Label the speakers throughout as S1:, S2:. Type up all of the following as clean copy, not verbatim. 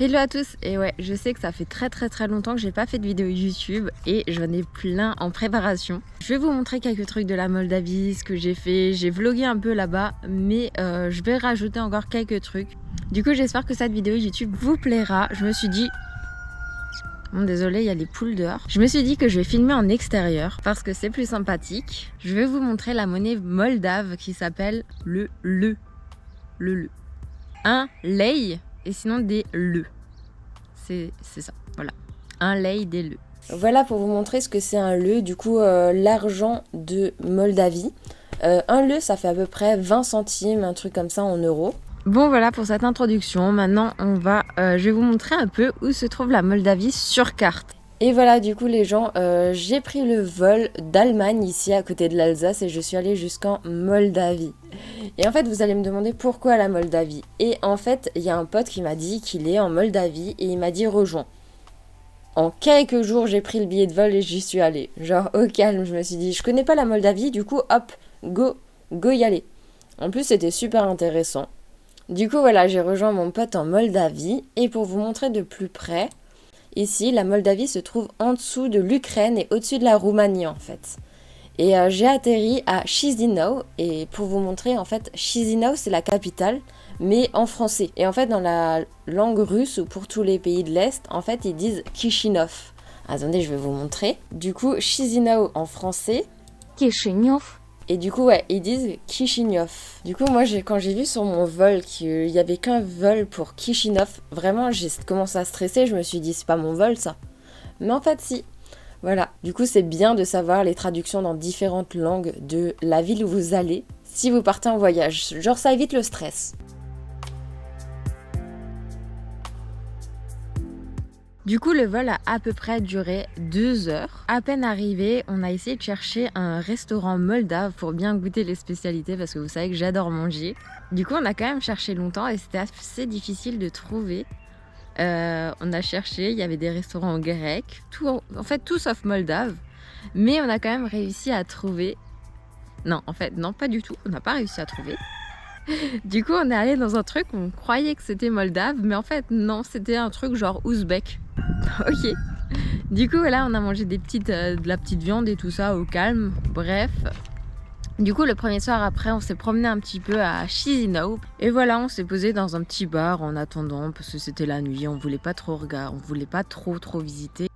S1: Hello à tous, et ouais, je sais que ça fait très longtemps que j'ai pas fait de vidéo YouTube et j'en ai plein en préparation. Je vais vous montrer quelques trucs de la Moldavie, ce que j'ai fait, j'ai vlogué un peu là-bas, mais je vais rajouter encore quelques trucs. Du coup, j'espère que cette vidéo YouTube vous plaira. Je me suis dit... Bon, désolé, il y a les poules dehors. Je me suis dit que je vais filmer en extérieur parce que c'est plus sympathique. Je vais vous montrer la monnaie moldave qui s'appelle le leu. Un lei et sinon des leu. C'est ça, voilà. Un lei des leu. Voilà pour vous montrer ce que c'est un leu, du coup l'argent de Moldavie. Un leu, ça fait à peu près 20 centimes, un truc comme ça en euros. Bon voilà pour cette introduction, maintenant je vais vous montrer un peu où se trouve la Moldavie sur carte. Et voilà du coup les gens, j'ai pris le vol d'Allemagne ici à côté de l'Alsace et je suis allée jusqu'en Moldavie. Et en fait vous allez me demander pourquoi la Moldavie. Et en fait il y a un pote qui m'a dit qu'il est en Moldavie et il m'a dit rejoins. En quelques jours j'ai pris le billet de vol et j'y suis allée. Genre au calme, je me suis dit je connais pas la Moldavie, du coup hop, go y aller. En plus c'était super intéressant. Du coup voilà, j'ai rejoint mon pote en Moldavie et pour vous montrer de plus près, ici la Moldavie se trouve en dessous de l'Ukraine et au-dessus de la Roumanie en fait. Et j'ai atterri à Chisinau et pour vous montrer en fait, Chisinau c'est la capitale mais en français. Et en fait dans la langue russe ou pour tous les pays de l'Est, en fait ils disent Kishinov. Attendez, je vais vous montrer. Du coup Chisinau en français,
S2: Kishinev.
S1: et du coup, ouais, ils disent Kishinev. Du coup, moi, quand j'ai vu sur mon vol qu'il y avait qu'un vol pour Kishinev, vraiment, j'ai commencé à stresser. Je me suis dit, c'est pas mon vol, ça. Mais en fait, si. Voilà. Du coup, c'est bien de savoir les traductions dans différentes langues de la ville où vous allez si vous partez en voyage. Genre, ça évite le stress. Du coup, le vol a à peu près duré 2 heures. À peine arrivé, on a essayé de chercher un restaurant moldave pour bien goûter les spécialités parce que vous savez que j'adore manger. Du coup, on a quand même cherché longtemps et c'était assez difficile de trouver. On a cherché, il y avait des restaurants grecs, en fait tout sauf moldave. Mais on a quand même réussi à trouver... Non, en fait, non, pas du tout. On n'a pas réussi à trouver. Du coup, on est allé dans un truc, on croyait que c'était moldave, mais en fait, non, c'était un truc genre ouzbek. Ok. Du coup, là, on a mangé de la petite viande et tout ça au calme. Bref. Du coup, le premier soir après, on s'est promené un petit peu à Chisinau. Et voilà, on s'est posé dans un petit bar en attendant parce que c'était la nuit. On voulait pas trop regarder, on voulait pas trop visiter.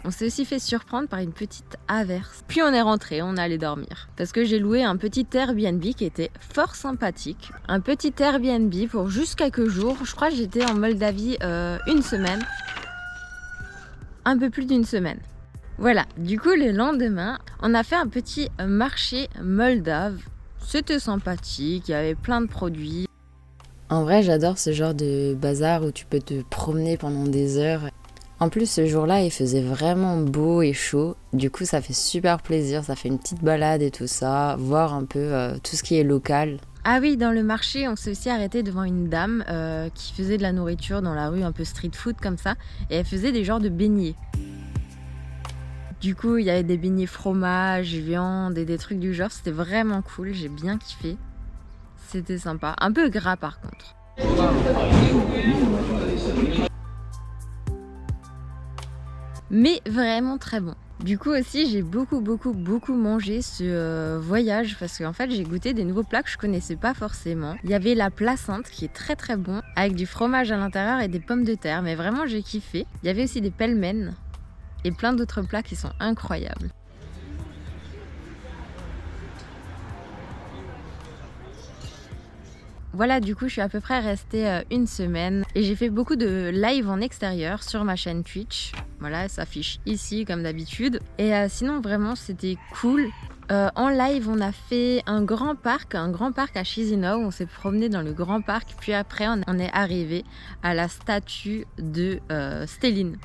S1: On s'est aussi fait surprendre par une petite averse. Puis on est rentré, on est allé dormir. Parce que j'ai loué un petit Airbnb qui était fort sympathique. Un petit Airbnb pour juste quelques jours. Je crois que j'étais en Moldavie une semaine. Un peu plus d'une semaine. Voilà, du coup le lendemain, on a fait un petit marché moldave. C'était sympathique, il y avait plein de produits. En vrai, j'adore ce genre de bazar où tu peux te promener pendant des heures. En plus, ce jour-là, il faisait vraiment beau et chaud. Du coup, ça fait super plaisir. Ça fait une petite balade et tout ça. Voir un peu tout ce qui est local. Ah oui, dans le marché, on s'est aussi arrêté devant une dame qui faisait de la nourriture dans la rue, un peu street food comme ça. Et elle faisait des genres de beignets. Du coup, il y avait des beignets fromage, viande et des trucs du genre. C'était vraiment cool. J'ai bien kiffé. C'était sympa. Un peu gras par contre. Mais vraiment très bon. Du coup aussi j'ai beaucoup mangé ce voyage parce qu'en fait j'ai goûté des nouveaux plats que je connaissais pas forcément. Il y avait la placente qui est très bon avec du fromage à l'intérieur et des pommes de terre, mais vraiment j'ai kiffé. Il y avait aussi des pelmens et plein d'autres plats qui sont incroyables. Voilà, du coup, je suis à peu près restée une semaine et j'ai fait beaucoup de live en extérieur sur ma chaîne Twitch. Voilà, elle s'affiche ici comme d'habitude. Et sinon, vraiment, c'était cool. En live, on a fait un grand parc à Chisinau. On s'est promené dans le grand parc. Puis après, on est arrivé à la statue de Stéline.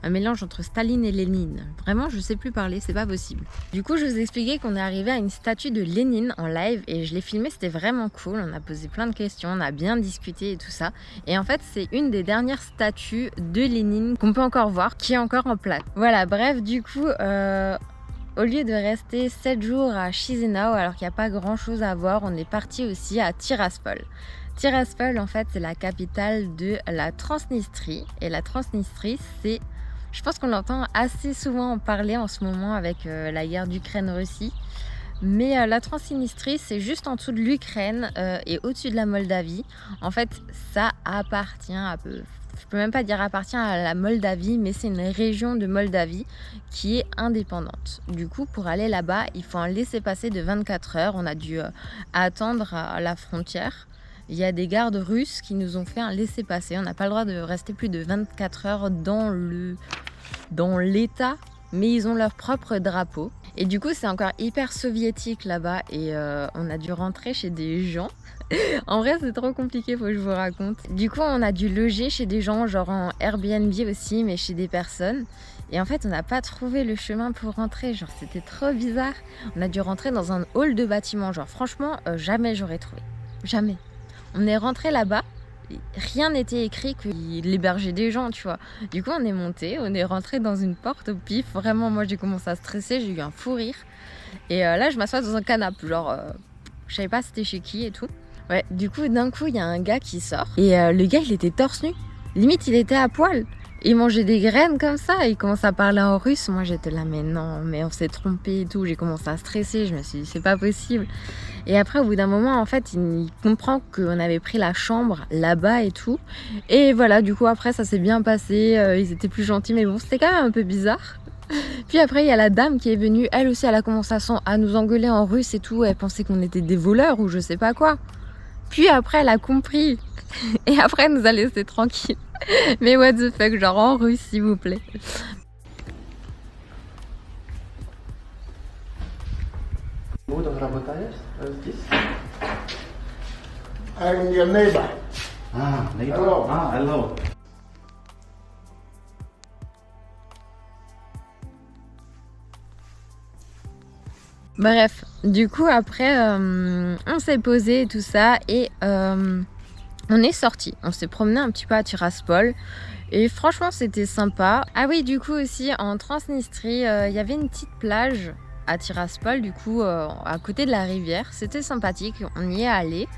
S1: un mélange entre Staline et Lénine. Vraiment, je sais plus parler, c'est pas possible. Du coup, je vous expliquais qu'on est arrivé à une statue de Lénine en live et je l'ai filmé, c'était vraiment cool. On a posé plein de questions, on a bien discuté et tout ça. Et en fait, c'est une des dernières statues de Lénine qu'on peut encore voir, qui est encore en place. Voilà, bref, du coup, au lieu de rester 7 jours à Chisinau, alors qu'il n'y a pas grand chose à voir, on est parti aussi à Tiraspol. Tiraspol, en fait, c'est la capitale de la Transnistrie. Et la Transnistrie, c'est... Je pense qu'on entend assez souvent en parler en ce moment avec la guerre d'Ukraine-Russie. Mais la Transnistrie, c'est juste en dessous de l'Ukraine et au-dessus de la Moldavie. En fait, ça appartient un peu... Je peux même pas dire appartient à la Moldavie, mais c'est une région de Moldavie qui est indépendante. Du coup, pour aller là-bas, il faut un laissez-passer de 24 heures. On a dû attendre à la frontière. Il y a des gardes russes qui nous ont fait un laissez-passer. On n'a pas le droit de rester plus de 24 heures dans l'État, mais ils ont leur propre drapeau. Et du coup, c'est encore hyper soviétique là-bas et on a dû rentrer chez des gens. En vrai, c'est trop compliqué, faut que je vous raconte. Du coup, on a dû loger chez des gens, genre en Airbnb aussi, mais chez des personnes. Et en fait, on n'a pas trouvé le chemin pour rentrer. Genre, c'était trop bizarre. On a dû rentrer dans un hall de bâtiment. Genre, franchement, jamais j'aurais trouvé. Jamais. On est rentré là-bas, rien n'était écrit qu'il hébergeait des gens, tu vois. Du coup, on est monté, on est rentré dans une porte au pif. Vraiment, moi, j'ai commencé à stresser, j'ai eu un fou rire. Et là, je m'assois dans un canapé, genre, je savais pas c'était chez qui et tout. Ouais, du coup, d'un coup, il y a un gars qui sort. Et le gars, il était torse nu. Limite, il était à poil. Il mangeait des graines comme ça, il commence à parler en russe. Moi, j'étais là, mais non, mais on s'est trompé et tout. J'ai commencé à stresser, je me suis dit, c'est pas possible. Et après, au bout d'un moment, en fait, il comprend qu'on avait pris la chambre là-bas et tout. Et voilà, du coup, après, ça s'est bien passé. Ils étaient plus gentils, mais bon, c'était quand même un peu bizarre. Puis après, il y a la dame qui est venue. Elle aussi, elle a commencé à nous engueuler en russe et tout. Elle pensait qu'on était des voleurs ou je sais pas quoi. Puis après, elle a compris. Et après, elle nous a laissés tranquilles. Mais what the fuck, genre en russe, s'il vous plaît.
S2: I'm your neighbor.
S3: Neighbor.
S2: Hello.
S3: Hello.
S1: Bref, du coup après on s'est posé et tout ça et on est sorti. On s'est promené un petit peu à Tiraspol et franchement c'était sympa. Ah oui, du coup aussi en Transnistrie, il y avait une petite plage à Tiraspol, du coup à côté de la rivière. C'était sympathique, on y est allé.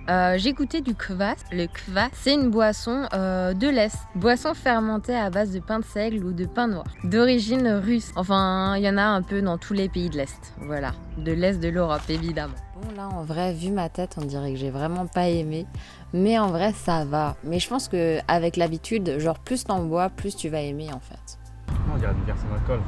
S1: J'ai goûté du kvass. Le kvass, c'est une boisson de l'Est. Boisson fermentée à base de pain de seigle ou de pain noir. D'origine russe. Enfin, il y en a un peu dans tous les pays de l'Est. Voilà, de l'Est de l'Europe, évidemment. Bon, là, en vrai, vu ma tête, on dirait que j'ai vraiment pas aimé. Mais en vrai, ça va. Mais je pense qu'avec l'habitude, genre, plus t'en bois, plus tu vas aimer, en fait.
S3: On dirait une bière sans alcool.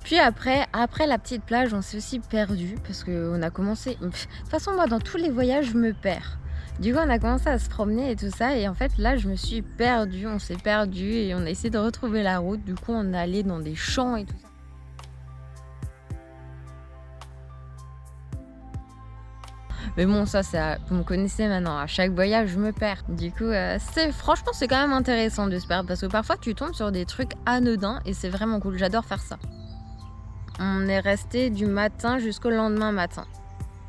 S1: Puis après la petite plage, on s'est aussi perdu parce qu'on a commencé... De toute façon, moi, dans tous les voyages, je me perds. Du coup, on a commencé à se promener et tout ça. Et en fait, là, je me suis perdue. On s'est perdu et on a essayé de retrouver la route. Du coup, on est allé dans des champs et tout ça. Mais bon, ça, vous me connaissez maintenant. À chaque voyage, je me perds. Du coup, franchement, c'est quand même intéressant de se perdre parce que parfois, tu tombes sur des trucs anodins et c'est vraiment cool. J'adore faire ça. On est resté du matin jusqu'au lendemain matin.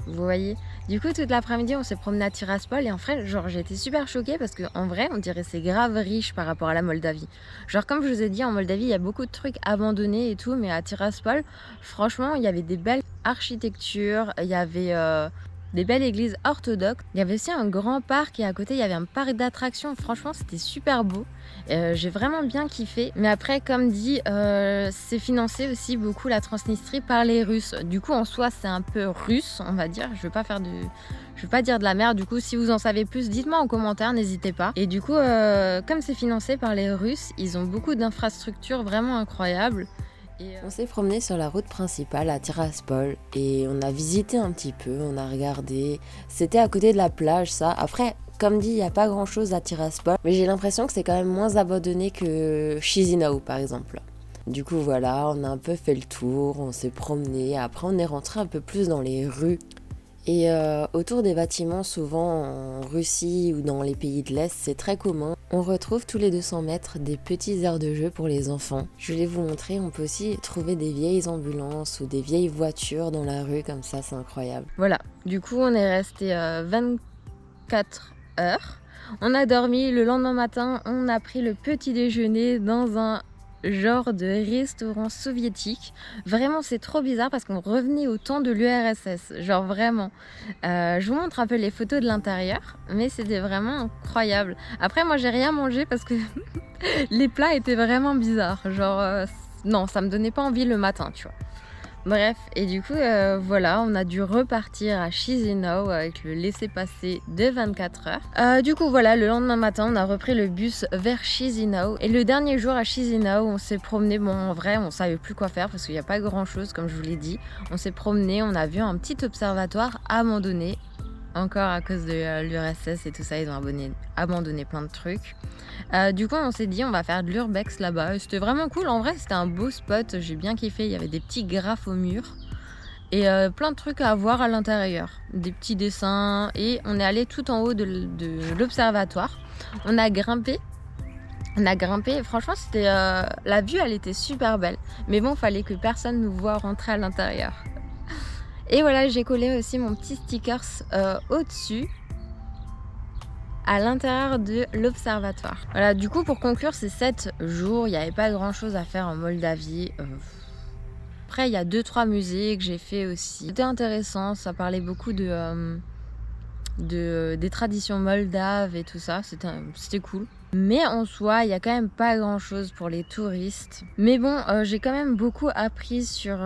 S1: Vous voyez? Du coup, toute l'après-midi, on s'est promené à Tiraspol et en fait, genre, j'ai été super choquée parce qu'en vrai, on dirait que c'est grave riche par rapport à la Moldavie. Genre, comme je vous ai dit, en Moldavie, il y a beaucoup de trucs abandonnés et tout, mais à Tiraspol, franchement, il y avait des belles architectures, il y avait des belles églises orthodoxes. Il y avait aussi un grand parc et à côté, il y avait un parc d'attractions. Franchement, c'était super beau. J'ai vraiment bien kiffé. Mais après, comme dit, c'est financé aussi beaucoup la Transnistrie par les Russes. Du coup, en soi, c'est un peu russe, on va dire. Je veux pas dire de la merde. Du coup, si vous en savez plus, dites-moi en commentaire, n'hésitez pas. Et du coup, comme c'est financé par les Russes, ils ont beaucoup d'infrastructures vraiment incroyables. On s'est promené sur la route principale à Tiraspol et on a visité un petit peu, on a regardé. C'était à côté de la plage, ça. Après, comme dit, il n'y a pas grand chose à Tiraspol, mais j'ai l'impression que c'est quand même moins abandonné que Chisinau par exemple. Du coup voilà, on a un peu fait le tour, on s'est promené, après on est rentré un peu plus dans les rues. Et autour des bâtiments, souvent en Russie ou dans les pays de l'Est, c'est très commun. On retrouve tous les 200 mètres des petits aires de jeu pour les enfants. Je vais vous montrer, on peut aussi trouver des vieilles ambulances ou des vieilles voitures dans la rue, comme ça, c'est incroyable. Voilà, du coup on est resté 24 heures. On a dormi, le lendemain matin, on a pris le petit déjeuner dans un genre de restaurant soviétique. Vraiment, c'est trop bizarre parce qu'on revenait au temps de l'URSS. Genre vraiment. Je vous montre un peu les photos de l'intérieur, mais c'était vraiment incroyable. Après, moi, j'ai rien mangé parce que les plats étaient vraiment bizarres. Genre, non, ça me donnait pas envie le matin, tu vois. Bref, et du coup, voilà, on a dû repartir à Chisinau avec le laissez-passer de 24 heures. Du coup, voilà, le lendemain matin, on a repris le bus vers Chisinau. Et le dernier jour à Chisinau, on s'est promené. Bon, en vrai, on savait plus quoi faire parce qu'il n'y a pas grand-chose, comme je vous l'ai dit. On s'est promené, on a vu un petit observatoire abandonné. Encore à cause de l'URSS et tout ça, ils ont abandonné plein de trucs. Du coup, on s'est dit, on va faire de l'urbex là-bas. C'était vraiment cool. En vrai, c'était un beau spot. J'ai bien kiffé. Il y avait des petits graphes au mur et plein de trucs à voir à l'intérieur. Des petits dessins. Et on est allé tout en haut de l'observatoire. On a grimpé. Et franchement, c'était la vue, elle était super belle. Mais bon, fallait que personne nous voit rentrer à l'intérieur. Et voilà, j'ai collé aussi mon petit stickers au-dessus, à l'intérieur de l'observatoire. Voilà, du coup, pour conclure ces 7 jours, il n'y avait pas grand-chose à faire en Moldavie. Après, il y a 2-3 musées que j'ai fait aussi. C'était intéressant, ça parlait beaucoup des traditions moldaves et tout ça. C'était cool. Mais en soi, il n'y a quand même pas grand chose pour les touristes. Mais bon, j'ai quand même beaucoup appris sur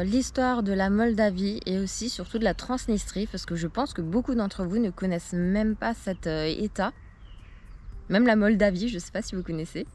S1: l'histoire de la Moldavie et aussi surtout de la Transnistrie, parce que je pense que beaucoup d'entre vous ne connaissent même pas cet état. Même la Moldavie, je ne sais pas si vous connaissez.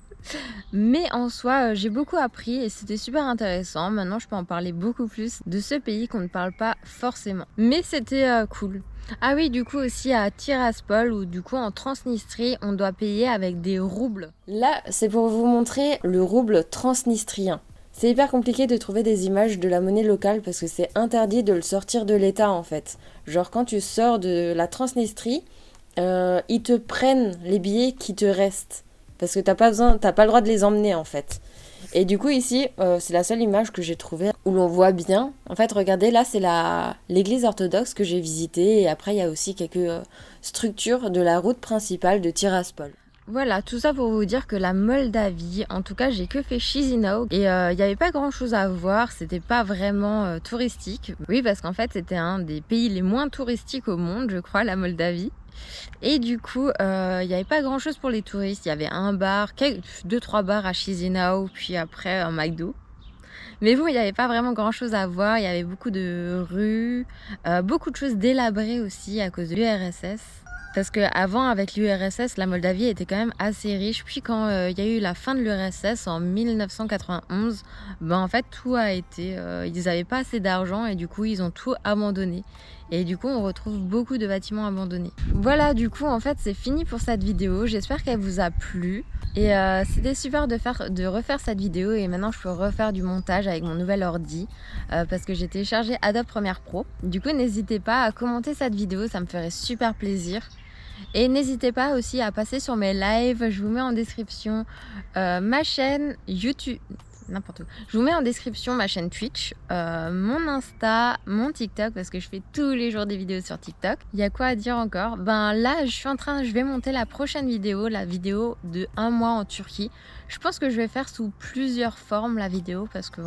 S1: Mais en soi, j'ai beaucoup appris et c'était super intéressant. Maintenant, je peux en parler beaucoup plus de ce pays qu'on ne parle pas forcément. Mais c'était cool. Ah oui, du coup aussi à Tiraspol, où du coup en Transnistrie, on doit payer avec des roubles. Là, c'est pour vous montrer le rouble transnistrien. C'est hyper compliqué de trouver des images de la monnaie locale parce que c'est interdit de le sortir de l'État en fait. Genre quand tu sors de la Transnistrie, ils te prennent les billets qui te restent. Parce que t'as pas le droit de les emmener en fait. Et du coup ici, c'est la seule image que j'ai trouvée où l'on voit bien. En fait, regardez, là c'est l'église orthodoxe que j'ai visitée. Et après, il y a aussi quelques structures de la route principale de Tiraspol. Voilà, tout ça pour vous dire que la Moldavie, en tout cas, j'ai que fait Chisinau. Et il n'y avait pas grand chose à voir, c'était pas vraiment touristique. Oui, parce qu'en fait, c'était un des pays les moins touristiques au monde, je crois, la Moldavie. Et du coup, il n'y avait pas grand chose pour les touristes. Il y avait un bar, 2-3 bars à Chisinau, puis après un McDo. Mais bon, il n'y avait pas vraiment grand chose à voir. Il y avait beaucoup de rues, beaucoup de choses délabrées aussi à cause de l'URSS. Parce qu'avant, avec l'URSS, la Moldavie était quand même assez riche. Puis quand il y a eu la fin de l'URSS en 1991, ben en fait tout a été... ils n'avaient pas assez d'argent et du coup ils ont tout abandonné. Et du coup on retrouve beaucoup de bâtiments abandonnés. Voilà, du coup en fait c'est fini pour cette vidéo. J'espère qu'elle vous a plu. Et c'était super de refaire cette vidéo et maintenant je peux refaire du montage avec mon nouvel ordi parce que j'ai téléchargé Adobe Premiere Pro. Du coup n'hésitez pas à commenter cette vidéo, ça me ferait super plaisir. Et n'hésitez pas aussi à passer sur mes lives, je vous mets en description ma chaîne YouTube, n'importe où. Je vous mets en description ma chaîne Twitch, mon Insta, mon TikTok parce que je fais tous les jours des vidéos sur TikTok. Il y a quoi à dire encore? Ben là, je vais monter la prochaine vidéo, la vidéo de 1 mois en Turquie. Je pense que je vais faire sous plusieurs formes la vidéo parce que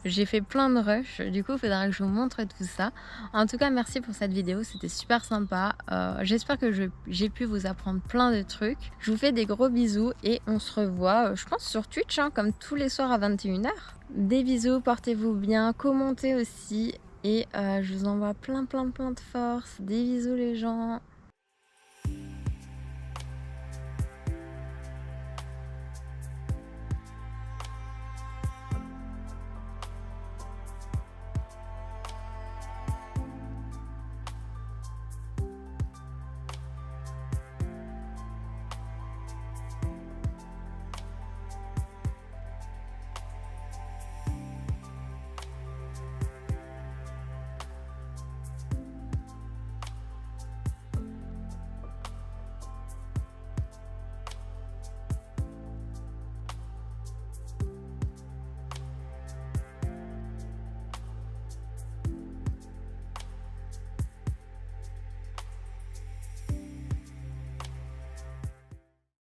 S1: j'ai fait plein de rushs. Du coup, il faudra que je vous montre tout ça. En tout cas, merci pour cette vidéo, c'était super sympa. J'espère que j'ai pu vous apprendre plein de trucs. Je vous fais des gros bisous et on se revoit, je pense, sur Twitch, hein, comme tous les soirs à 21 h. Des bisous, portez-vous bien, commentez aussi et je vous envoie plein de force. Des bisous les gens.